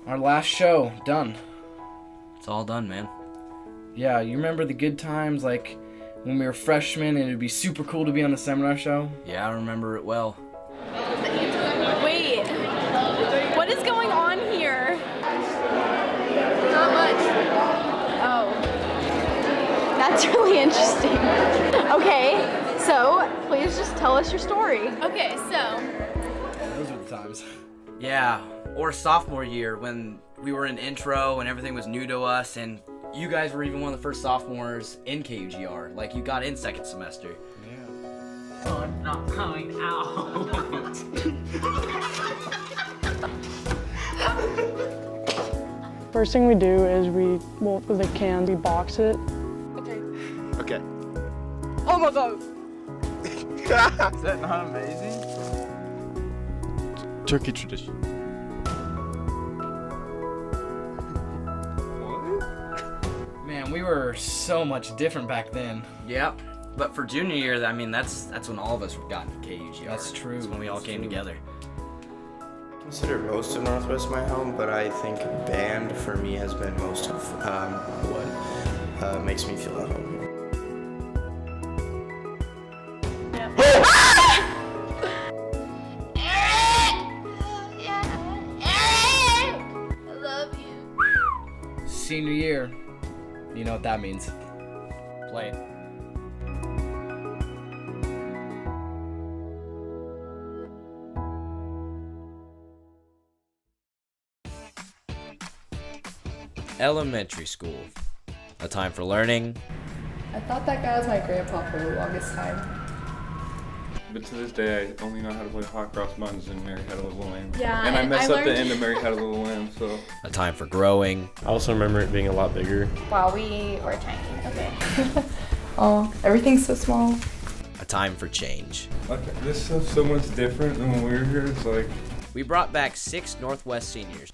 Our last show, done. It's all done, man. Yeah, you remember the good times, like when we were freshmen and it'd be super cool to be on the seminar show? Yeah, I remember it well. Wait, what is going on here? Not much. Oh, that's really interesting. Okay, so please just tell us your story. Okay, so. Those were the times. Yeah, or sophomore year when we were in intro and everything was new to us, and you guys were even one of the first sophomores in KUGR. Like, you got in second semester. Yeah. Oh, I'm not coming out. First thing we do is we, with a can, we box it. Okay. Oh my god! Is that not amazing? Turkey tradition. Man, we were so much different back then. Yep. But for junior year, I mean, that's when all of us got into KUGR. That's true. That's when we all came together. I consider most of Northwest my home, but I think band for me has been most of what makes me feel at home here. Senior year, you know what that means. Played. Elementary school. A time for learning. I thought that guy was my grandpa for the longest time. But to this day, I only know how to play hot cross buns and Mary Had a Little Lamb. Yeah, and I messed I up the learned- end of Mary Had a Little Lamb, so. A time for growing. I also remember it being a lot bigger. Wow, we were tiny. Okay. Oh, everything's so small. A time for change. Okay, this stuff's so much different than when we were here. It's like. We brought back 6 Northwest seniors.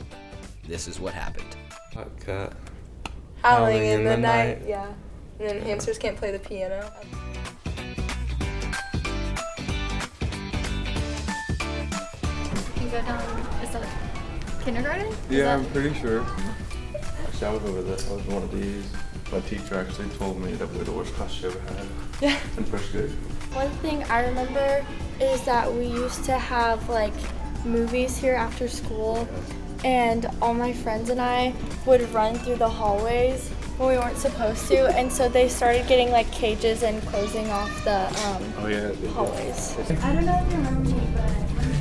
This is what happened. Hot cat. Howling in the night. Yeah. And then hamsters can't play the piano. You go down, is that kindergarten? Yeah, I'm pretty sure. Actually, I was over this. I was one of these. My teacher actually told me that we were the worst class she ever had. Yeah. In first grade. One thing I remember is that we used to have like movies here after school, and all my friends and I would run through the hallways when we weren't supposed to, and so they started getting like cages and closing off the hallways. I don't know if you remember me, but I'm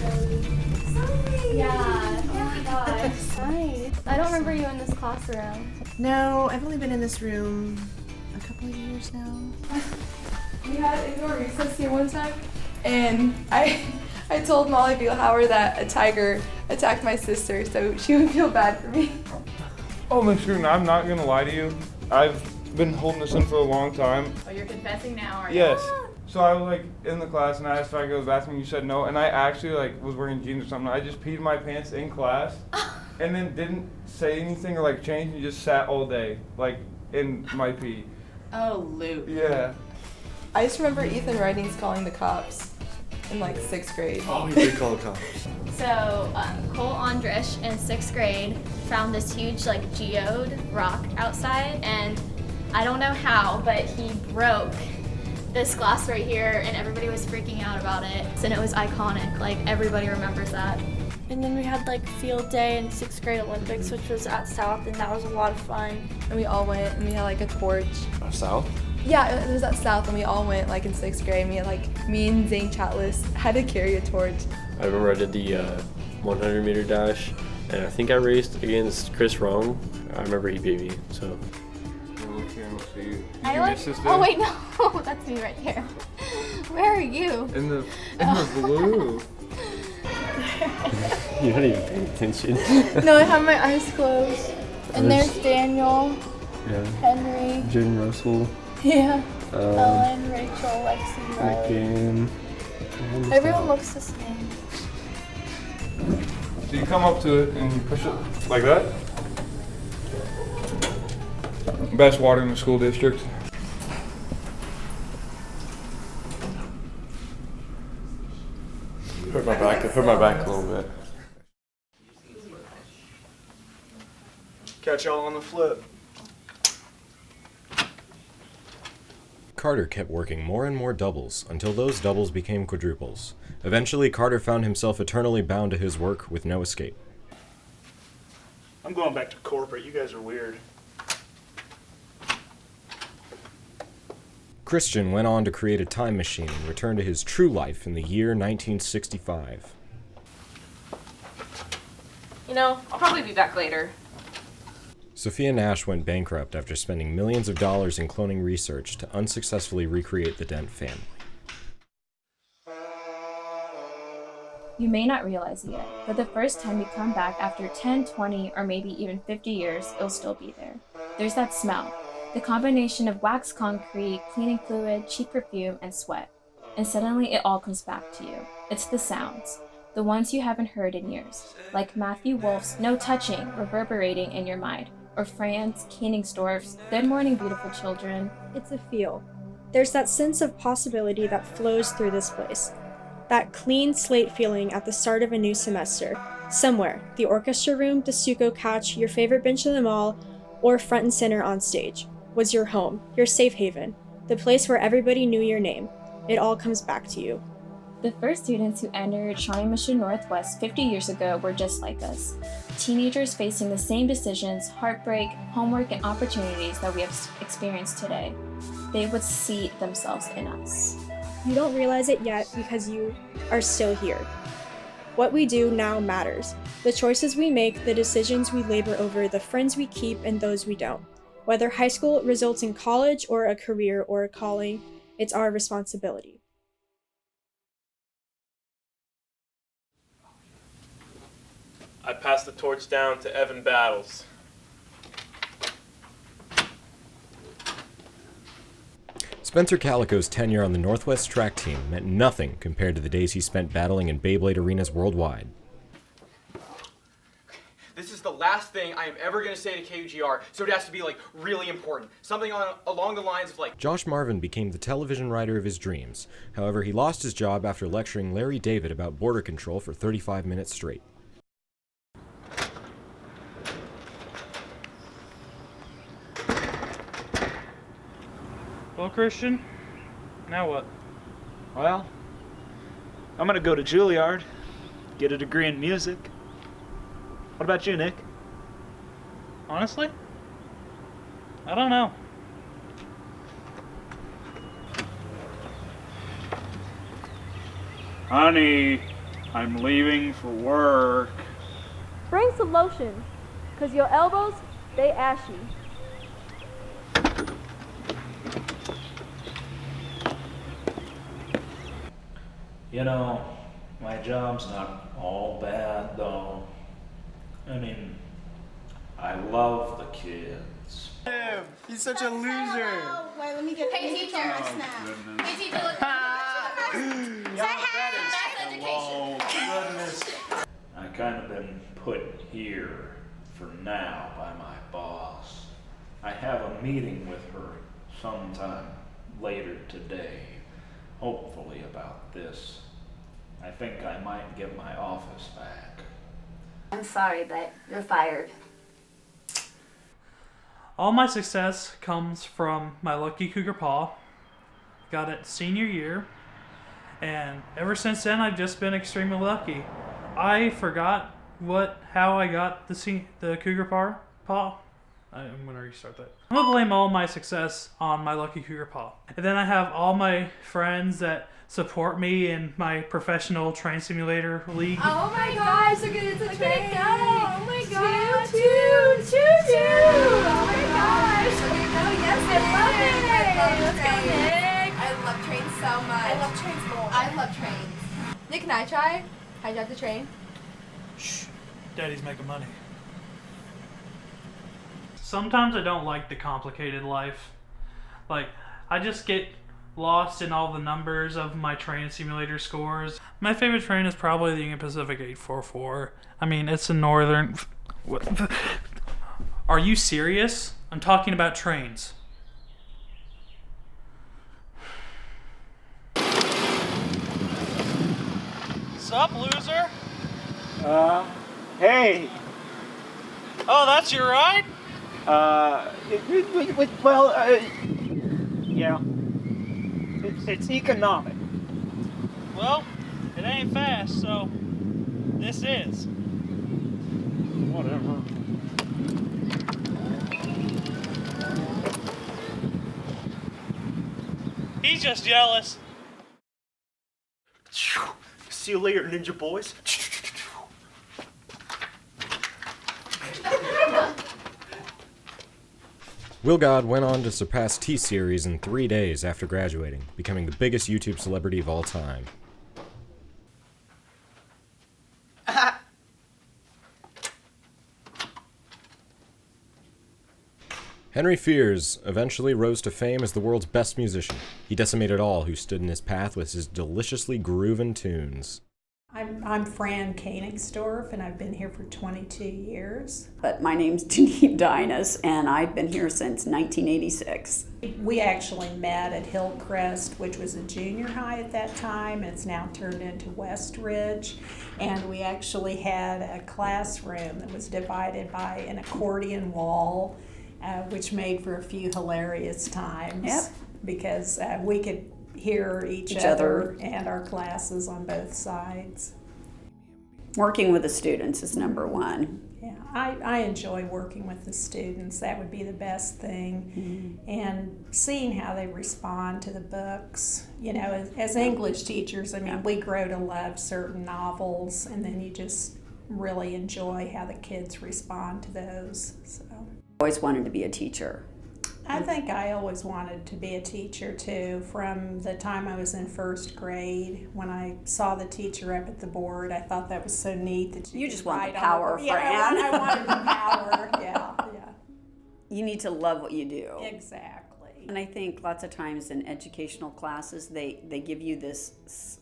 Zoe. Yeah. Oh my gosh. Nice. I don't remember you in this classroom. No, I've only been in this room a couple of years now. We had indoor recess here one time, and I told Molly Beelhauer that a tiger attacked my sister, so she would feel bad for me. Oh, Miss Green, I'm not gonna lie to you. I've been holding this in for a long time. Oh, you're confessing now, are you? Yes. So I was like in the class and I asked if I could go to the bathroom. You said no, and I actually like was wearing jeans or something. I just peed my pants in class, and then didn't say anything or like change, and just sat all day like in my pee. Oh, Luke. Yeah. I just remember Ethan Writings calling the cops in like 6th grade. Oh, he did call the cops. So Cole Andrish in 6th grade found this huge like geode rock outside, and I don't know how, but he broke this glass right here, and everybody was freaking out about it. And it was iconic, like everybody remembers that. And then we had like field day in 6th grade Olympics, which was at South, and that was a lot of fun. And we all went, and we had like a torch. South? Yeah, it was at South, and we all went like in 6th grade. And we had like, me and Zane Chatlis had to carry a torch. I remember I did the 100-meter dash, and I think I raced against Chris Wrong. I remember he beat me, so. Look here and we'll see you. I like. Oh wait, no, that's me right there. Where are you? In the blue. You're not even paying attention. No, I have my eyes closed. And there's Daniel, Yeah. Henry, Jaden Russell. yeah, Ellen, Rachel, Lexi, Rylee. Again. Everyone looks the same. So you come up to it and you push it like that. Best water in the school district. Hurt my back a little bit. Catch y'all on the flip. Carter kept working more and more doubles until those doubles became quadruples. Eventually, Carter found himself eternally bound to his work with no escape. I'm going back to corporate. You guys are weird. Christian went on to create a time machine and return to his true life in the year 1965. You know, I'll probably be back later. Sophia Nash went bankrupt after spending millions of dollars in cloning research to unsuccessfully recreate the Dent family. You may not realize it yet, but the first time you come back after 10, 20, or maybe even 50 years, it'll still be there. There's that smell, the combination of waxed concrete, cleaning fluid, cheap perfume, and sweat. And suddenly it all comes back to you. It's the sounds, the ones you haven't heard in years, like Matthew Wolf's No Touching reverberating in your mind, or Franz Koenigsdorf's Good Morning Beautiful Children. It's a feel. There's that sense of possibility that flows through this place. That clean slate feeling at the start of a new semester. Somewhere, the orchestra room, the Suco couch, your favorite bench in the mall, or front and center on stage, was your home, your safe haven, the place where everybody knew your name. It all comes back to you. The first students who entered Shawnee Mission Northwest 50 years ago were just like us. Teenagers facing the same decisions, heartbreak, homework, and opportunities that we have experienced today. They would see themselves in us. You don't realize it yet because you are still here. What we do now matters. The choices we make, the decisions we labor over, the friends we keep and those we don't. Whether high school results in college or a career or a calling, it's our responsibility. I pass the torch down to Evan Battles. Spencer Calico's tenure on the Northwest track team meant nothing compared to the days he spent battling in Beyblade arenas worldwide. This is the last thing I am ever going to say to KUGR, so it has to be, really important. Something along the lines of, Josh Marvin became the television writer of his dreams. However, he lost his job after lecturing Larry David about border control for 35 minutes straight. Well, Christian, now what? Well, I'm gonna go to Juilliard, get a degree in music. What about you, Nick? Honestly, I don't know. Honey, I'm leaving for work. Bring some lotion, 'cause your elbows, they ashy. You know, my job's not all bad, though. I mean, I love the kids. He's such a loser. Wait, let me get Hey, teacher. on my snap. Goodness. Hey, teacher, look. Oh, goodness. I kind of been put here for now by my boss. I have a meeting with her sometime later today, hopefully about this. I think I might get my office back. I'm sorry, but you're fired. All my success comes from my lucky cougar paw. Got it senior year, and ever since then I've just been extremely lucky. I forgot how I got the cougar paw. I'm gonna restart that. I'm gonna blame all my success on my lucky cougar paw, and then I have all my friends that support me in my professional train simulator league. Oh my gosh, look at it, it's a train. Oh my gosh. Choo. Oh my gosh. Oh yes, I love it. Let's go, Nick. I love trains so much. I love trains more. I love trains. Nick, can I try? Can I drive the train? Shh, Daddy's making money. Sometimes I don't like the complicated life. I just get lost in all the numbers of my train simulator scores. My favorite train is probably the Union Pacific 844. I mean, it's a northern... What? Are you serious? I'm talking about trains. Sup, loser? Hey. Oh, that's your ride? Yeah. It's economic. Well, it ain't fast, so this is. Whatever. He's just jealous. See you later, ninja boys. Will God went on to surpass T-Series in 3 days after graduating, becoming the biggest YouTube celebrity of all time. Henry Fears eventually rose to fame as the world's best musician. He decimated all who stood in his path with his deliciously groovin' tunes. I'm Fran Koenigsdorf, and I've been here for 22 years. But my name's Denise Dinas, and I've been here since 1986. We actually met at Hillcrest, which was a junior high at that time. It's now turned into Westridge. And we actually had a classroom that was divided by an accordion wall, which made for a few hilarious times. Yep. Because we could hear each other and our classes on both sides. Working with the students is number one. Yeah, I enjoy working with the students. That would be the best thing. Mm-hmm. And seeing how they respond to the books. You know, as English teachers, I mean, we grow to love certain novels, and then you just really enjoy how the kids respond to those. So. Always wanted to be a teacher. I think I always wanted to be a teacher too. From the time I was in first grade, when I saw the teacher up at the board, I thought that was so neat that you just want the power, Fran. Yeah, I wanted the power. Yeah. You need to love what you do. Exactly. And I think lots of times in educational classes, they give you this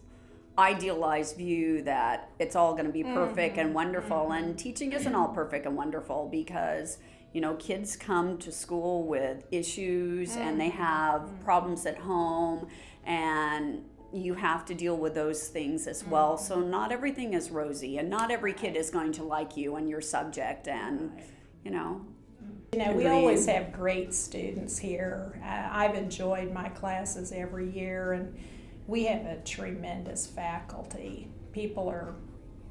idealized view that it's all going to be perfect and wonderful, and teaching isn't all perfect and wonderful because kids come to school with issues and they have problems at home, and you have to deal with those things as well. So not everything is rosy, and not every kid is going to like you and your subject, and we always have great students here. I've enjoyed my classes every year, and we have a tremendous faculty. People are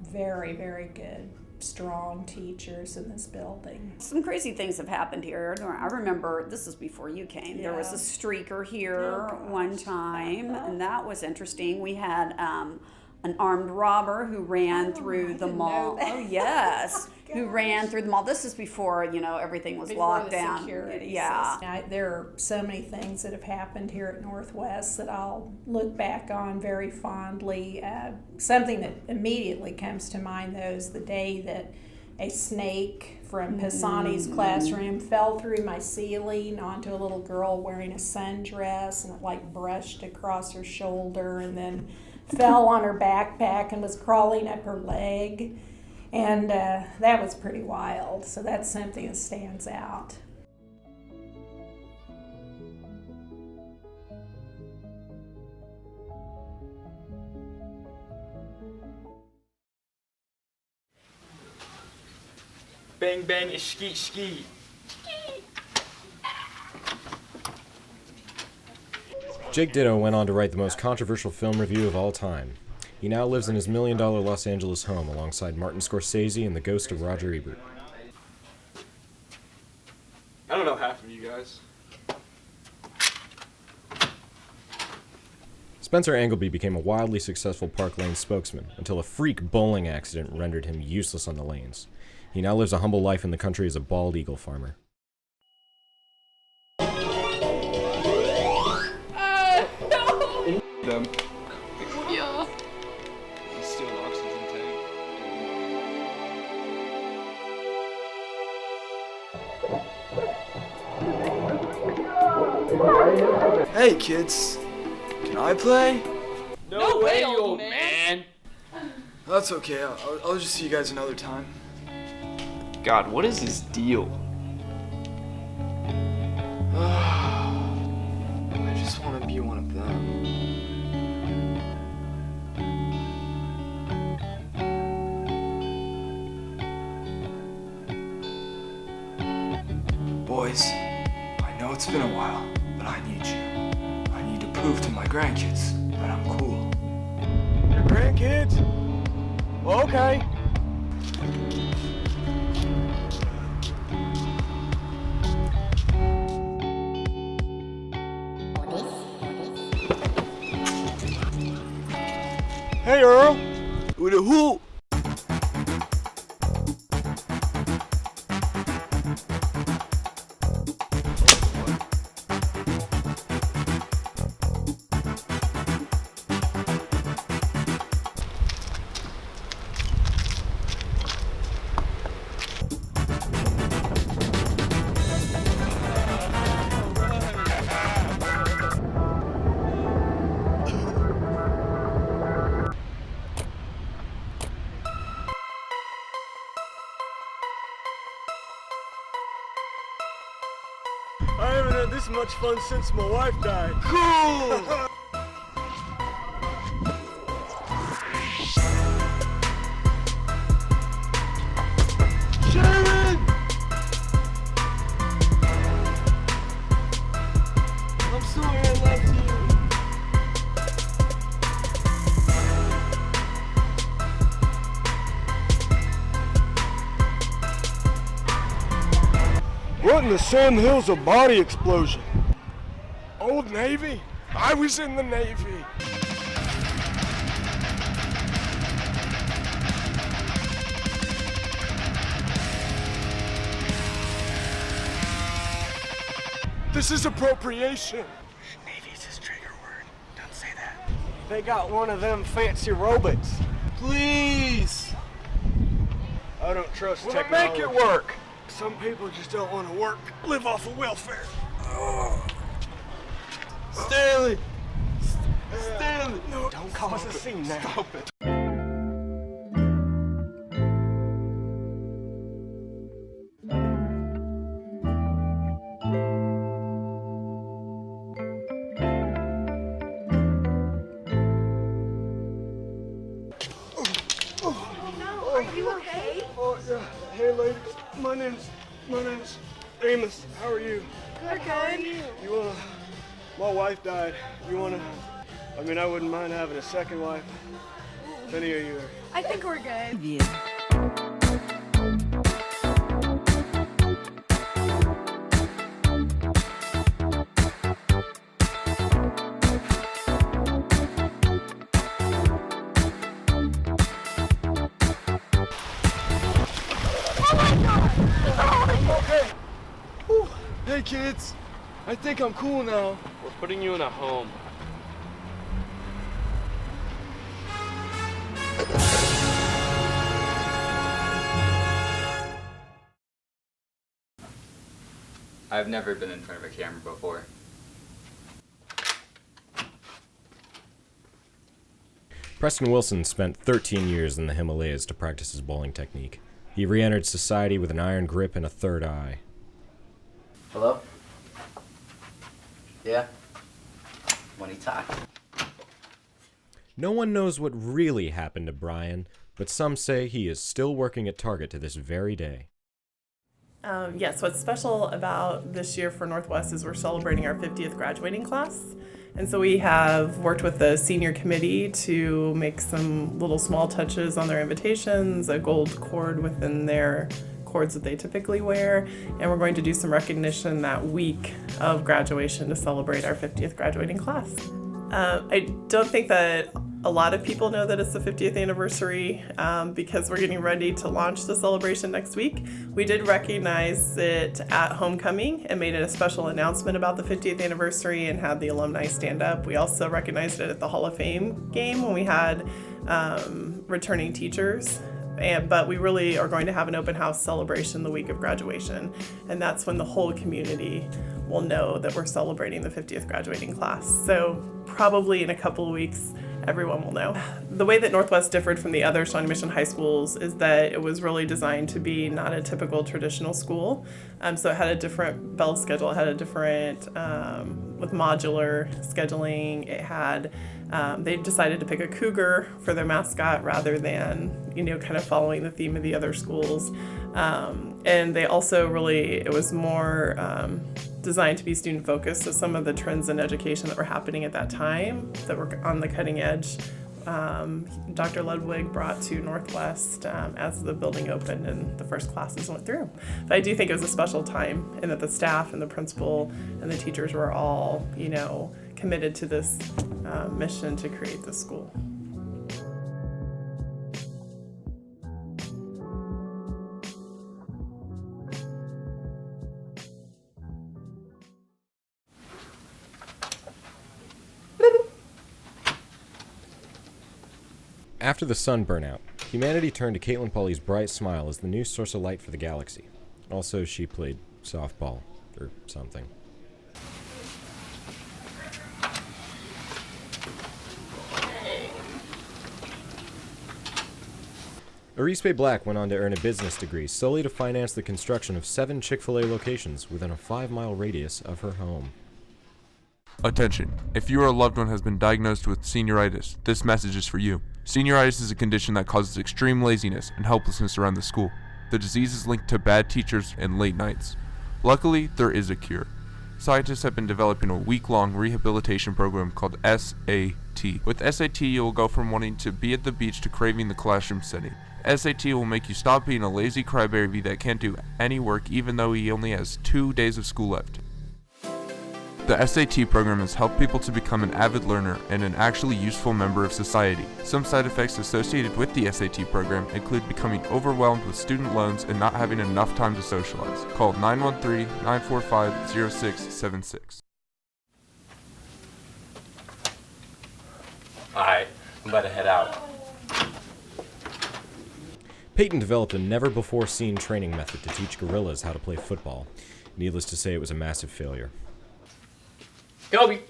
very, very good, strong teachers in this building. Some crazy things have happened here. I remember, this is before you came, there was a streaker here one time, and that was interesting. We had an armed robber who ran through the mall. Oh, yes. Who ran through the mall. This is before, everything was locked down. Yeah. There are so many things that have happened here at Northwest that I'll look back on very fondly. Something that immediately comes to mind, though, is the day that a snake from Pisani's classroom fell through my ceiling onto a little girl wearing a sundress, and it brushed across her shoulder and then fell on her backpack and was crawling up her leg. And that was pretty wild. So that's something that stands out. Bang bang is skeet skeet. Jake Ditto went on to write the most controversial film review of all time. He now lives in his $1 million Los Angeles home alongside Martin Scorsese and the ghost of Roger Ebert. I don't know half of you guys. Spencer Angleby became a wildly successful Park Lane spokesman until a freak bowling accident rendered him useless on the lanes. He now lives a humble life in the country as a bald eagle farmer. Them. Yeah. Still oxygen tank. Hey kids, can I play? No way, old man. That's okay, I'll just see you guys another time. God, what is this deal? I just want to be one of them. Boys, I know it's been a while, but I need you. I need to prove to my grandkids that I'm cool. Your grandkids? Okay. Hey, Earl. With a who? I haven't had this much fun since my wife died. Cool! Shealynn! I'm sorry I left you. What in the Sand Hills a body explosion? Old Navy? I was in the Navy. This is appropriation. Navy's his trigger word. Don't say that. They got one of them fancy robots. Please. I don't trust technology. Make it work. Some people just don't want to work, live off of welfare. Oh. Stanley! Stanley! No, don't cause a scene now. Stop it. Are you okay? Oh, yeah. Hey, ladies. My name's Amos. How are you? Good, how are you? You wanna... My wife died. You wanna... I mean, I wouldn't mind having a second wife. If any of you are... I think we're good. Yeah. Okay. Whew. Hey kids, I think I'm cool now. We're putting you in a home. I've never been in front of a camera before. Preston Wilson spent 13 years in the Himalayas to practice his bowling technique. He re-entered society with an iron grip and a third eye. Hello? Yeah? Money talk. No one knows what really happened to Bryan, but some say he is still working at Target to this very day. Yes, what's special about this year for Northwest is we're celebrating our 50th graduating class. And so we have worked with the senior committee to make some little small touches on their invitations, a gold cord within their cords that they typically wear, and we're going to do some recognition that week of graduation to celebrate our 50th graduating class. I don't think that a lot of people know that it's the 50th anniversary because we're getting ready to launch the celebration next week. We did recognize it at homecoming and made it a special announcement about the 50th anniversary and had the alumni stand up. We also recognized it at the Hall of Fame game when we had returning teachers. But we really are going to have an open house celebration the week of graduation, and that's when the whole community will know that we're celebrating the 50th graduating class. So probably in a couple of weeks, everyone will know. The way that Northwest differed from the other Shawnee Mission high schools is that it was really designed to be not a typical traditional school. So it had a different bell schedule, it had a different, with modular scheduling, it had, they decided to pick a cougar for their mascot rather than, kind of following the theme of the other schools. And they also it was more designed to be student focused. So some of the trends in education that were happening at that time that were on the cutting edge, Dr. Ludwig brought to Northwest as the building opened and the first classes went through. But I do think it was a special time, and that the staff and the principal and the teachers were all, committed to this mission to create this school. After the sun burnout, humanity turned to Kaitlin Pauli's bright smile as the new source of light for the galaxy. Also, she played softball, or something. Arisbei Black went on to earn a business degree solely to finance the construction of 7 Chick-fil-A locations within a 5-mile radius of her home. Attention, if you or a loved one has been diagnosed with senioritis, this message is for you. Senioritis is a condition that causes extreme laziness and helplessness around the school. The disease is linked to bad teachers and late nights. Luckily, there is a cure. Scientists have been developing a week-long rehabilitation program called SAT. With SAT, you will go from wanting to be at the beach to craving the classroom setting. SAT will make you stop being a lazy crybaby that can't do any work even though he only has 2 days of school left. The SAT program has helped people to become an avid learner and an actually useful member of society. Some side effects associated with the SAT program include becoming overwhelmed with student loans and not having enough time to socialize. Call 913-945-0676. Alright, I'm about to head out. Peyton developed a never-before-seen training method to teach gorillas how to play football. Needless to say, it was a massive failure. Shelby!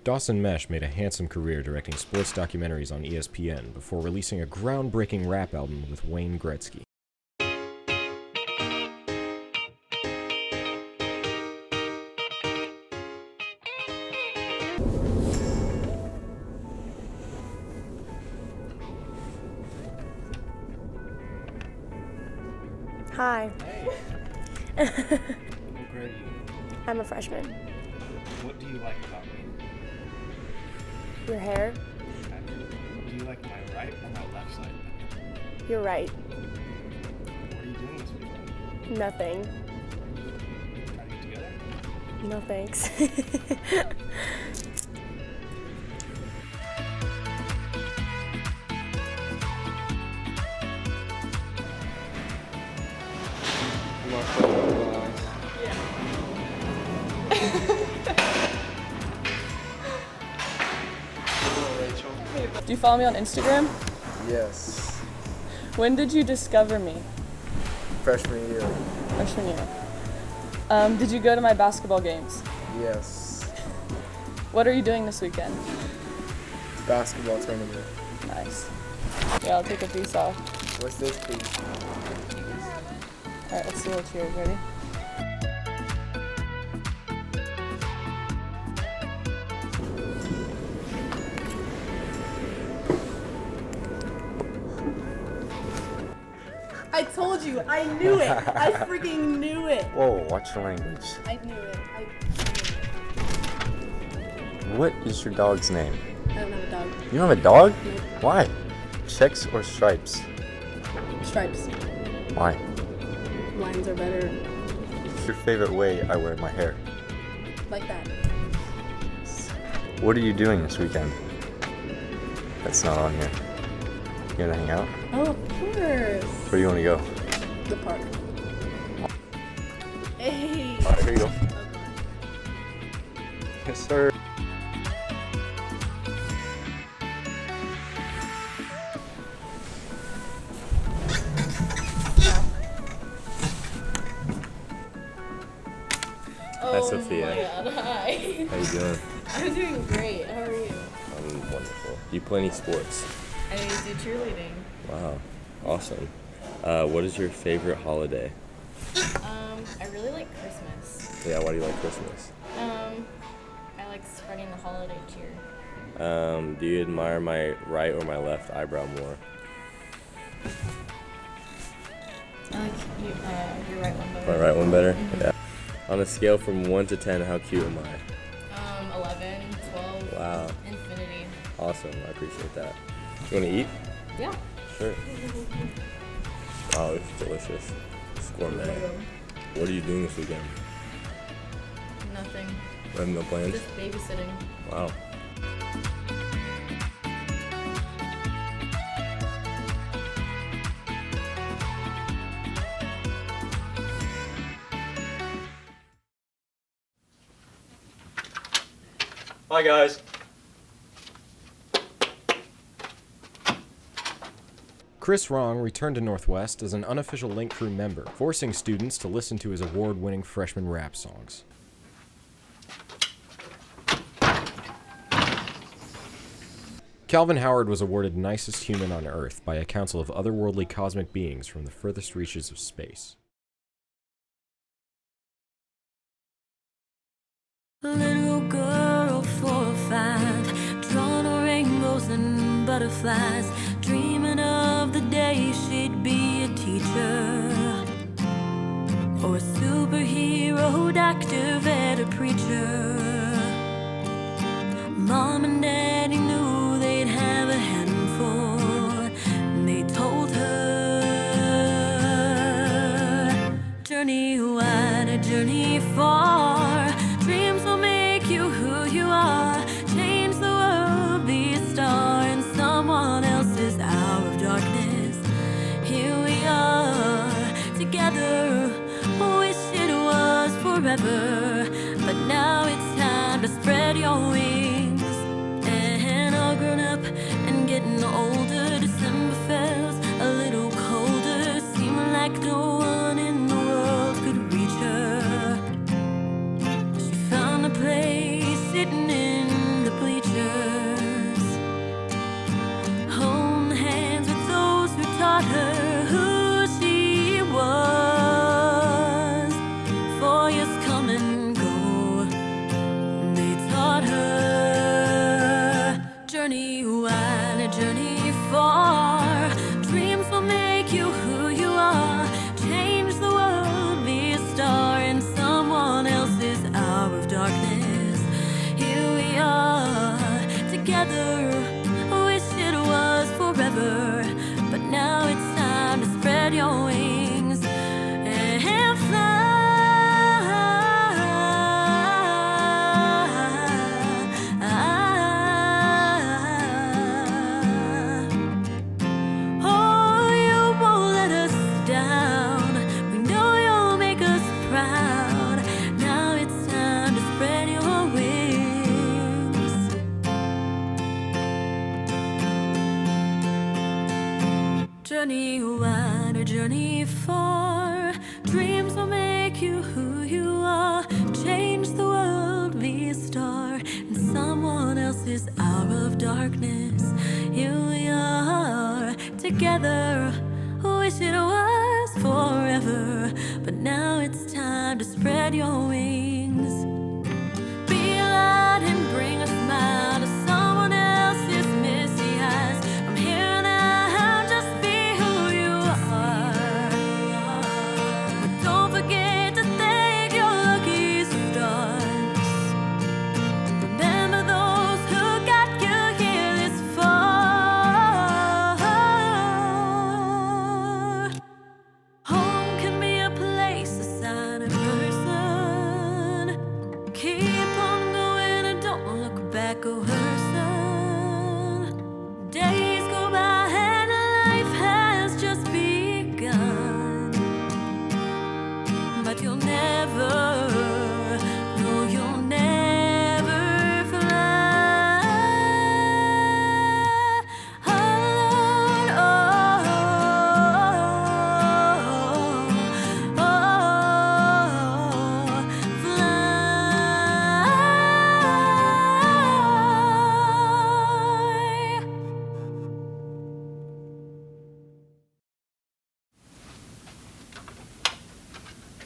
Dawson Mesh made a handsome career directing sports documentaries on ESPN before releasing a groundbreaking rap album with Wayne Gretzky. Hi. What grade are you? I'm a freshman. What do you like about me? Your hair? Do you like my right or my left side? You're right. What are you doing this weekend? Nothing. Trying to get together? No thanks. Do you follow me on Instagram? Yes. When did you discover me? Freshman year. Freshman year. Did you go to my basketball games? Yes. What are you doing this weekend? Basketball tournament. Nice. Yeah, I'll take a piece off. What's this piece? Alright, let's do a cheers. Ready? I told you, I knew it. I freaking knew it. Whoa, watch your language. I knew it. What is your dog's name? I don't have a dog. You don't have a dog? No. Why? Checks or stripes? Stripes. Why? Lines are better. What's your favorite way I wear my hair? Like that. What are you doing this weekend? That's not on here. You gonna hang out? Oh, of course. Where do you want to go? The park. Hey. Alright, here you go. Yes, sir. Hi, Sophia. Oh my God, hi. How you doing? I'm doing great. How are you? I'm wonderful. Do you play any sports? I do cheerleading. Wow, awesome. What is your favorite holiday? I really like Christmas. Yeah, why do you like Christmas? I like spreading the holiday cheer. Do you admire my right or my left eyebrow more? I like your right one better. My right one better? Mhm. Yeah. On a scale from 1 to 10, how cute am I? 11, 12. Wow. Infinity. Awesome, I appreciate that. You want to eat? Yeah. Sure. Oh, it's delicious. It's gourmet. What are you doing this weekend? Nothing. You have no plans? Just babysitting. Wow. Hi, guys. Chris Wrong returned to Northwest as an unofficial Link Crew member, forcing students to listen to his award-winning freshman rap songs. Calvin Howard was awarded Nicest Human on Earth by a council of otherworldly cosmic beings from the furthest reaches of space. Little girl 4 or 5, drawn on rainbows and butterflies, dreaming of the day she'd be a teacher, or a superhero, doctor, vet, or preacher. Mom and Daddy knew they'd have a handful, and they told her, journey wide, a journey far, dreams will make you who you are, change the world, be a star in someone else's hour of darkness. Here we are, together, wish it was forever, but now it's time to spread your wings. And all grown up and getting older, December felt a little colder, seemed like no one in the world could reach her. She found a place sitting in the bleachers, holding hands with those who taught her who she was. 4 years come and go, they taught her, journey wide, a journey far, dreams will make you who you are, change the world, be a star in someone else's hour of darkness. Here we are, together, wish it was forever, but now it's time to spread your wings and fly. Oh, you won't let us down, we know you'll make us proud, now it's time to spread your wings. Journey wide or journey far, dreams will make you who you are, change the world, be a star in someone else's hour of darkness. Here we are, together, wish it was forever, but now it's time to spread your wings. Be a light and bring a smile to someone else's misty eyes. I'm here now, just be who you are. But don't forget to thank your lucky stars. Remember those who got you here this far. Home can be a place, a sign, a person. Keep on going and don't look back or worsen. Days go by and life has just begun, but you'll never, no, you'll never fly alone.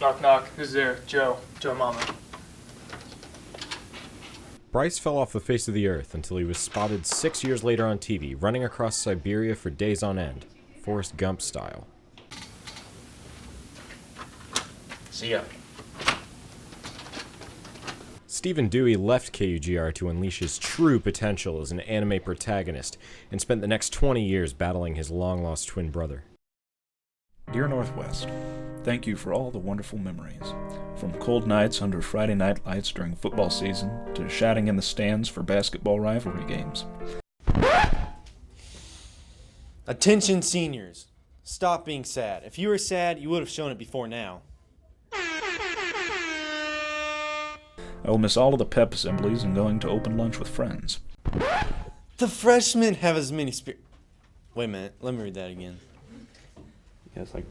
Knock, knock. Who's there? Joe. Joe Mama. Bryce fell off the face of the earth until he was spotted 6 years later on TV, running across Siberia for days on end, Forrest Gump style. See ya. Stephen Dewey left KUGR to unleash his true potential as an anime protagonist and spent the next 20 years battling his long-lost twin brother. Dear Northwest, thank you for all the wonderful memories. From cold nights under Friday night lights during football season to shouting in the stands for basketball rivalry games. Attention seniors, stop being sad. If you were sad, you would have shown it before now. I will miss all of the pep assemblies and going to open lunch with friends. The freshmen have as many Wait a minute, let me read that again. Yeah, it's like...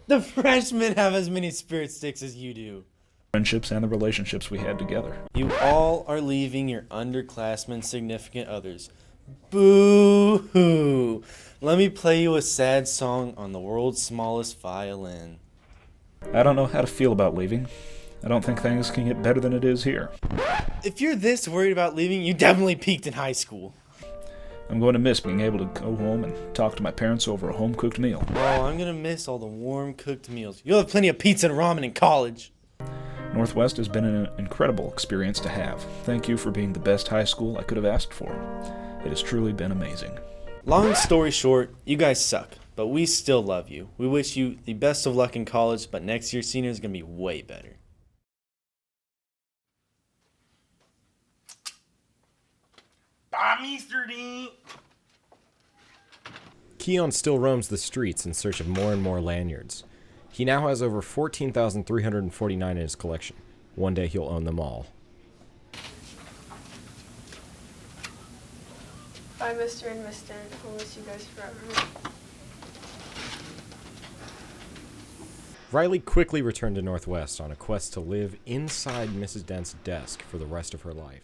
The freshmen have as many spirit sticks as you do. Friendships and the relationships we had together. You all are leaving your underclassmen significant others. Boo-hoo. Let me play you a sad song on the world's smallest violin. I don't know how to feel about leaving. I don't think things can get better than it is here. If you're this worried about leaving, you definitely peaked in high school. I'm going to miss being able to go home and talk to my parents over a home-cooked meal. Oh, I'm going to miss all the warm-cooked meals. You'll have plenty of pizza and ramen in college. Northwest has been an incredible experience to have. Thank you for being the best high school I could have asked for. It has truly been amazing. Long story short, you guys suck, but we still love you. We wish you the best of luck in college, but next year's senior is going to be way better. Bye, Mr. D. Keyon still roams the streets in search of more and more lanyards. He now has over 14,349 in his collection. One day he'll own them all. Bye, Mr. and Mr. I'll miss you guys forever. Rylee quickly returned to Northwest on a quest to live inside Mrs. Dent's desk for the rest of her life.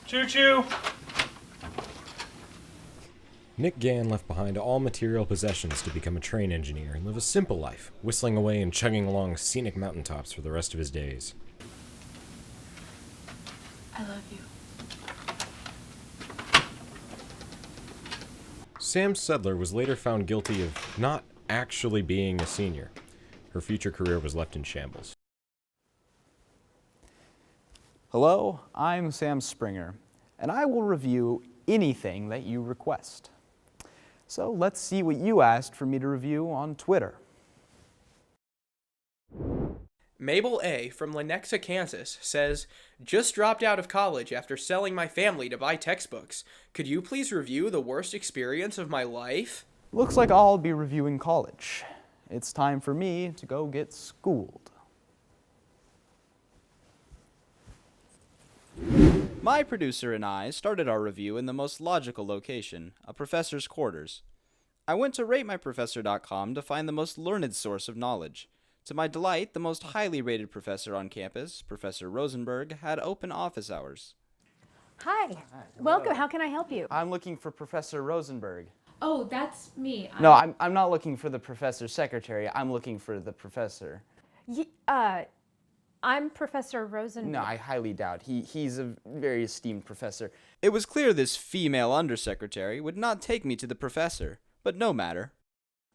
Choo-choo! Nick Gann left behind all material possessions to become a train engineer and live a simple life, whistling away and chugging along scenic mountaintops for the rest of his days. I love you. Sam Sedler was later found guilty of not actually being a senior. Her future career was left in shambles. Hello, I'm Sam Springer, and I will review anything that you request. So let's see what you asked for me to review on Twitter. Mabel A. from Lenexa, Kansas says, just dropped out of college after selling my family to buy textbooks. Could you please review the worst experience of my life? Looks like I'll be reviewing college. It's time for me to go get schooled. My producer and I started our review in the most logical location, a professor's quarters. I went to ratemyprofessor.com to find the most learned source of knowledge. To my delight, the most highly rated professor on campus, Professor Rosenberg, had open office hours. Hi. Welcome. How can I help you? I'm looking for Professor Rosenberg. Oh, that's me. No, I'm not looking for the professor's secretary. I'm looking for the professor. I'm Professor Rosenberg. No, I highly doubt. He's a very esteemed professor. It was clear this female undersecretary would not take me to the professor, but no matter.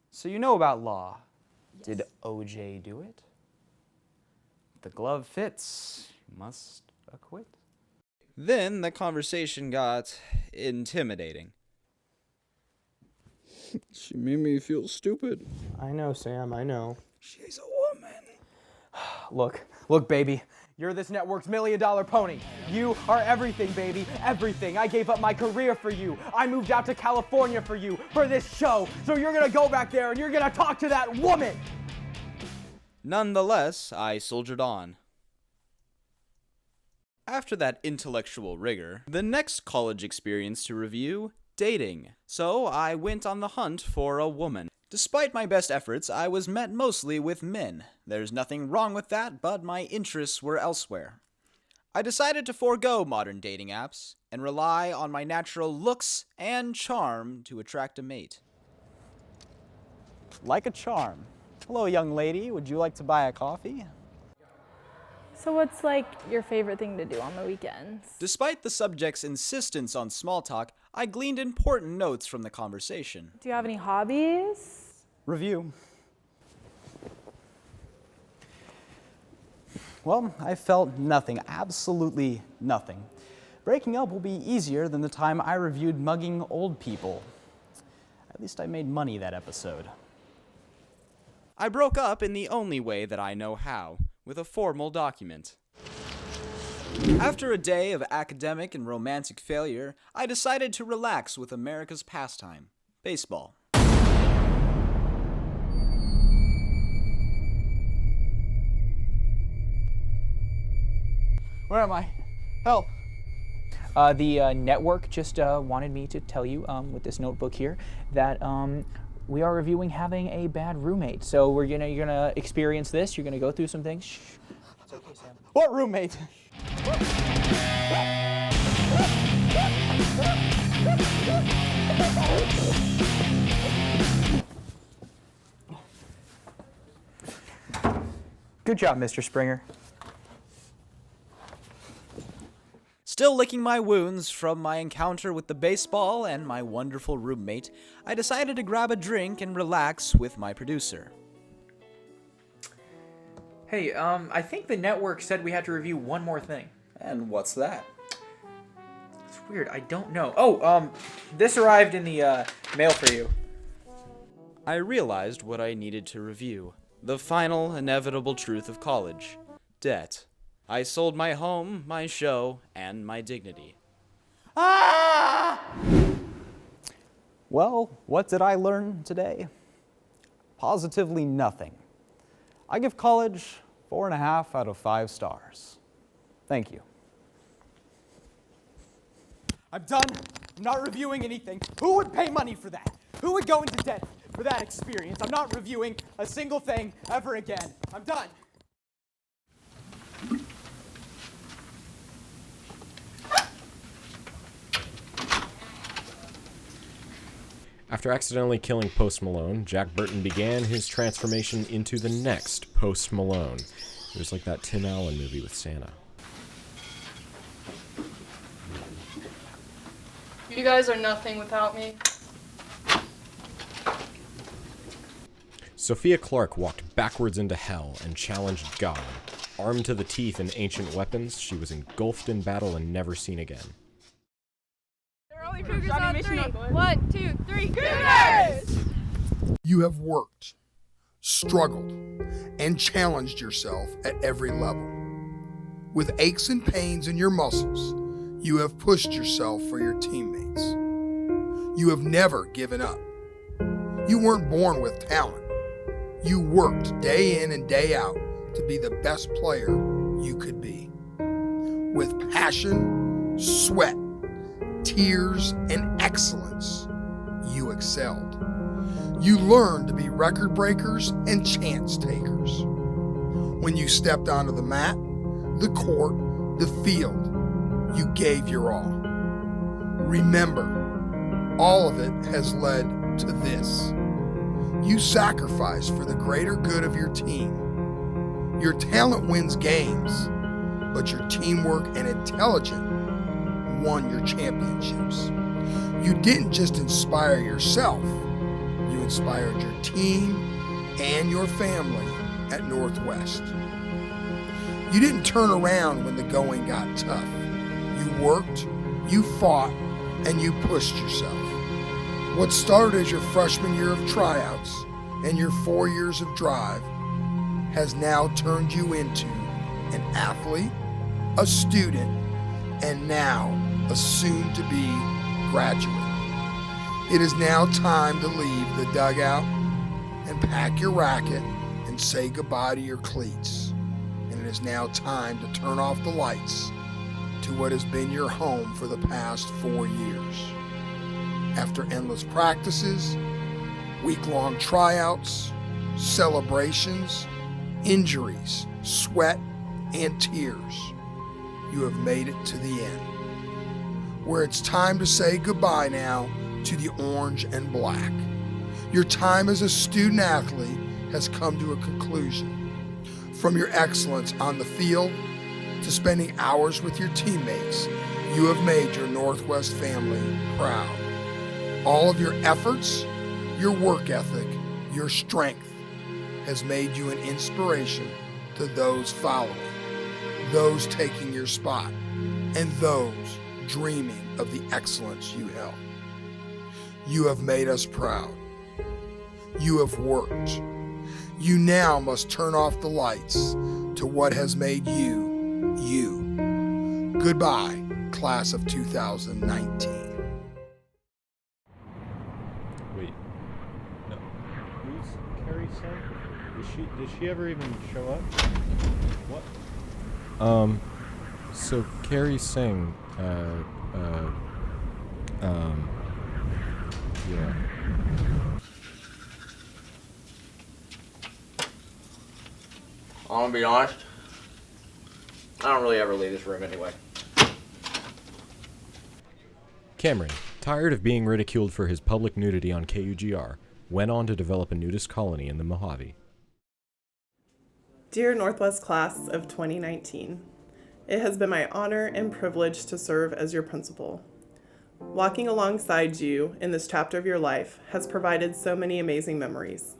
So you know about law. Yes. Did OJ do it? If the glove fits, you must acquit. Then the conversation got intimidating. She made me feel stupid. I know, Sam, I know. She's a woman. Look, baby. You're this network's $1 million pony. You are everything, baby. Everything. I gave up my career for you. I moved out to California for you, for this show. So you're gonna go back there and you're gonna talk to that woman! Nonetheless, I soldiered on. After that intellectual rigor, the next college experience to review, dating. So I went on the hunt for a woman. Despite my best efforts, I was met mostly with men. There's nothing wrong with that, but my interests were elsewhere. I decided to forego modern dating apps and rely on my natural looks and charm to attract a mate. Like a charm. Hello, young lady. Would you like to buy a coffee? So what's like your favorite thing to do on the weekends? Despite the subject's insistence on small talk, I gleaned important notes from the conversation. Do you have any hobbies? Review. Well, I felt nothing, absolutely nothing. Breaking up will be easier than the time I reviewed mugging old people. At least I made money that episode. I broke up in the only way that I know how, with a formal document. After a day of academic and romantic failure, I decided to relax with America's pastime, baseball. Where am I? Help! The network just wanted me to tell you with this notebook here that we are reviewing having a bad roommate. So you're gonna experience this. You're gonna go through some things. Shh. It's okay, Sam. What roommate? Good job, Mr. Springer. Still licking my wounds from my encounter with the baseball and my wonderful roommate, I decided to grab a drink and relax with my producer. Hey, I think the network said we had to review one more thing. And what's that? It's weird, I don't know. Oh, this arrived in the mail for you. I realized what I needed to review. The final, inevitable truth of college. Debt. I sold my home, my show, and my dignity. Ah! Well, what did I learn today? Positively nothing. I give college 4.5 out of 5 stars. Thank you. I'm done. I'm not reviewing anything. Who would pay money for that? Who would go into debt for that experience? I'm not reviewing a single thing ever again. I'm done. After accidentally killing Post Malone, Jack Burton began his transformation into the next Post Malone. It was like that Tim Allen movie with Santa. You guys are nothing without me. Sophia Clark walked backwards into hell and challenged God. Armed to the teeth in ancient weapons, she was engulfed in battle and never seen again. Cougars on 3. 1, 2, 3. Cougars! You have worked struggled, and challenged yourself at every level. With aches and pains in your muscles, you have pushed yourself for your teammates. You have never given up. You weren't born with talent. You worked day in and day out to be the best player you could be. With passion, sweat, tears, and excellence, you excelled. You learned to be record breakers and chance takers. When you stepped onto the mat, the court, the field, you gave your all. Remember, all of it has led to this. You sacrificed for the greater good of your team. Your talent wins games, but your teamwork and intelligence won your championships. You didn't just inspire yourself, you inspired your team and your family at Northwest. You didn't turn around when the going got tough. You worked, you fought, and you pushed yourself. What started as your freshman year of tryouts and your 4 years of drive has now turned you into an athlete, a student, and now a soon-to-be graduate. It is now time to leave the dugout and pack your racket and say goodbye to your cleats. And it is now time to turn off the lights to what has been your home for the past 4 years. After endless practices, week-long tryouts, celebrations, injuries, sweat, and tears, you have made it to the end, where it's time to say goodbye now to the orange and black. Your time as a student athlete has come to a conclusion. From your excellence on the field to spending hours with your teammates, you have made your Northwest family proud. All of your efforts, your work ethic, your strength has made you an inspiration to those following, those taking your spot, and those dreaming of the excellence you held. You have made us proud. You have worked. You now must turn off the lights to what has made you, you. Goodbye, class of 2019. Wait. No. Who's Carrie Singh? Did she ever even show up? What? So Carrie Singh, yeah. I'm gonna be honest, I don't really ever leave this room anyway. Cameron, tired of being ridiculed for his public nudity on KUGR, went on to develop a nudist colony in the Mojave. Dear Northwest Class of 2019, it has been my honor and privilege to serve as your principal. Walking alongside you in this chapter of your life has provided so many amazing memories.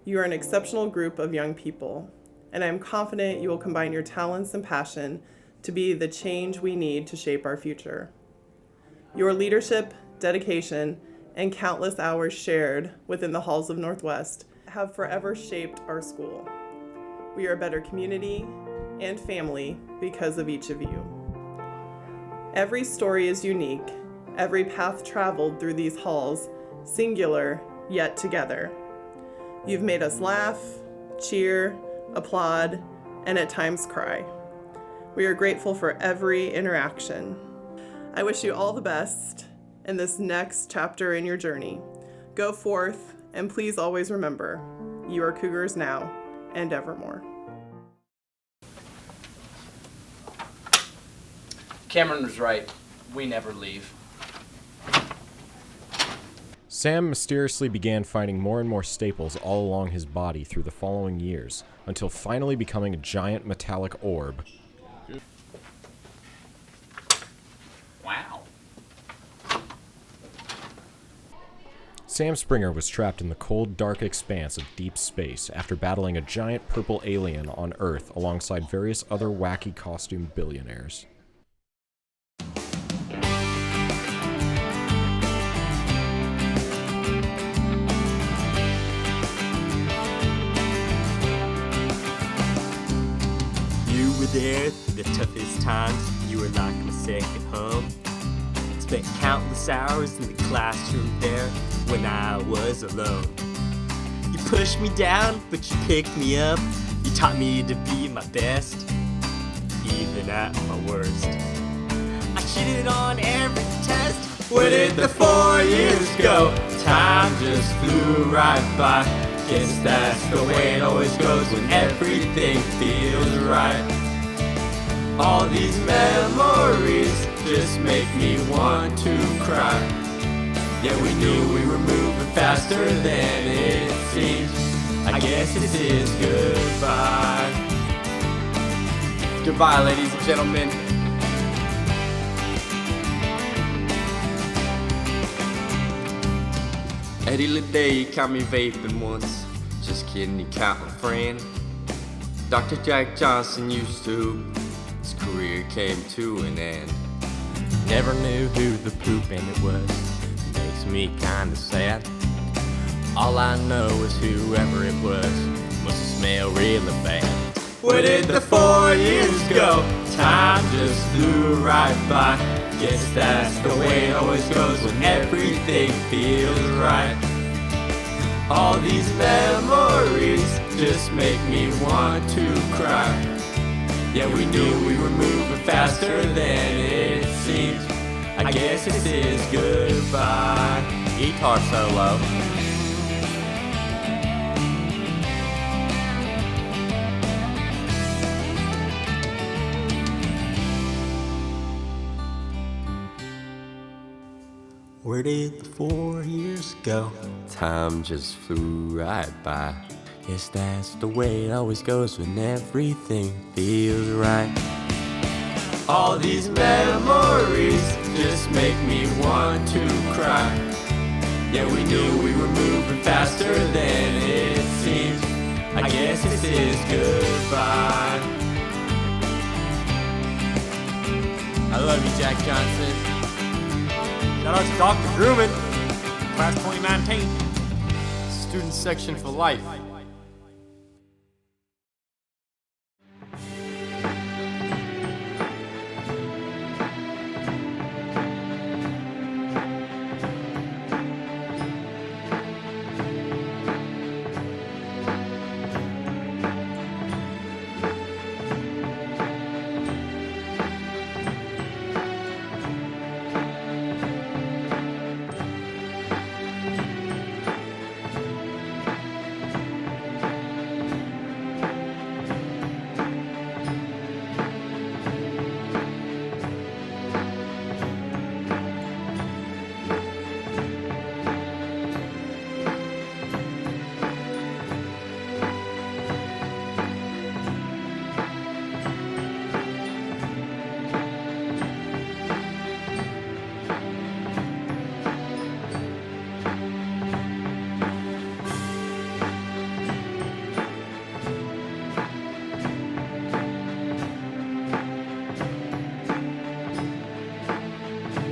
You are an exceptional group of young people, and I am confident you will combine your talents and passion to be the change we need to shape our future. Your leadership, dedication, and countless hours shared within the halls of Northwest have forever shaped our school. We are a better community and family because of each of you. Every story is unique, every path traveled through these halls, singular yet together. You've made us laugh, cheer, applaud, and at times cry. We are grateful for every interaction. I wish you all the best in this next chapter in your journey. Go forth, and please always remember, you are Cougars now and evermore. Cameron was right. We never leave. Sam mysteriously began finding more and more staples all along his body through the following years, until finally becoming a giant metallic orb. Wow. Sam Springer was trapped in the cold, dark expanse of deep space after battling a giant purple alien on Earth alongside various other wacky costume billionaires. there through the toughest times. You were like my second home. Spent countless hours in the classroom there when I was alone. You pushed me down, but you picked me up. You taught me to be my best, even at my worst. I cheated on every test. Where did the 4 years go? Time just flew right by. Guess that's the way it always goes when everything feels right. All these memories just make me want to cry. Yeah, we knew we were moving faster than it seems. I guess this is goodbye. Goodbye, ladies and gentlemen. Eddie Leday caught me vaping once. Just kidding, you count my friend. Dr. Jack Johnson used to hoop. His career came to an end. Never knew who the poopin' it was. Makes me kinda sad. All I know is whoever it was must smell really bad. Where did the 4 years go? Time just flew right by. Guess that's the way it always goes when everything feels right. All these memories just make me want to cry. Yeah, we knew we were moving faster than it seems. I guess this is goodbye. Guitar solo. Where did the 4 years go? Time just flew right by. Guess that's the way it always goes when everything feels right. All these memories just make me want to cry. Yeah, we knew we were moving faster than it seems. I guess this is goodbye. I love you, Jack Johnson. Shout out to Dr. Grumman, class 2019. Student section for life.